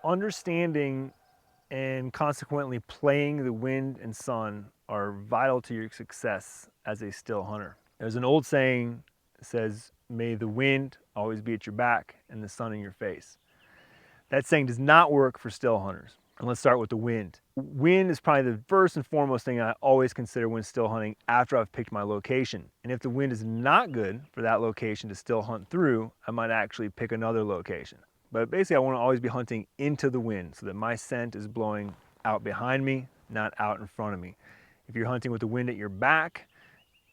understanding and consequently playing the wind and sun are vital to your success as a still hunter. There's an old saying that says, may the wind always be at your back and the sun in your face. That saying does not work for still hunters. And let's start with the wind. Wind is probably the first and foremost thing I always consider when still hunting after I've picked my location. And if the wind is not good for that location to still hunt through, I might actually pick another location. But basically I want to always be hunting into the wind so that my scent is blowing out behind me, not out in front of me. If you're hunting with the wind at your back,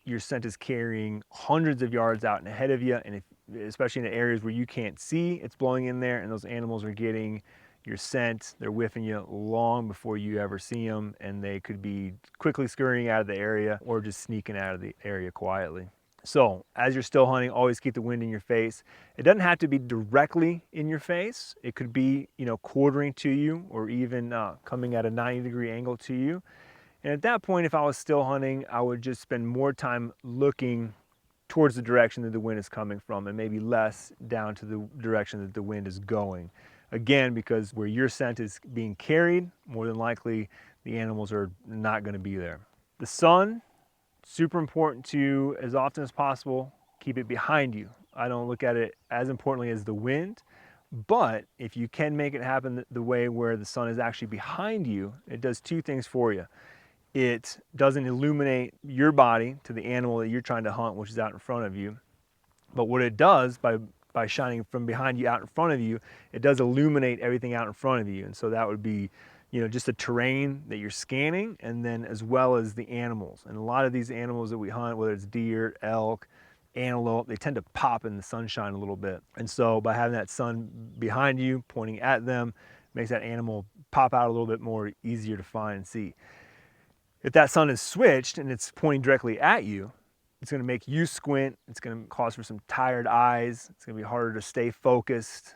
your scent is carrying hundreds of yards out and ahead of you, and especially in the areas where you can't see, it's blowing in there, and those animals are getting your scent. They're whiffing you long before you ever see them, and they could be quickly scurrying out of the area or just sneaking out of the area quietly. So as you're still hunting, always keep the wind in your face. It doesn't have to be directly in your face. It could be, quartering to you, or even coming at a 90-degree angle to you. And at that point, if I was still hunting, I would just spend more time looking towards the direction that the wind is coming from, and maybe less down to the direction that the wind is going. Again, because where your scent is being carried, more than likely the animals are not going to be there. The sun, super important to, as often as possible, keep it behind you. I don't look at it as importantly as the wind, but if you can make it happen the way where the sun is actually behind you, it does two things for you. It doesn't illuminate your body to the animal that you're trying to hunt, which is out in front of you. But what it does by shining from behind you out in front of you, it does illuminate everything out in front of you. And so that would be, just the terrain that you're scanning, and then as well as the animals. And a lot of these animals that we hunt, whether it's deer, elk, antelope, they tend to pop in the sunshine a little bit. And so by having that sun behind you, pointing at them, makes that animal pop out a little bit more easier to find and see. If that sun is switched and it's pointing directly at you, it's going to make you squint. It's going to cause for some tired eyes. It's going to be harder to stay focused.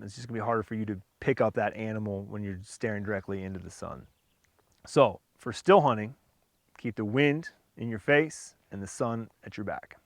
It's just going to be harder for you to pick up that animal when you're staring directly into the sun. So for still hunting, keep the wind in your face and the sun at your back.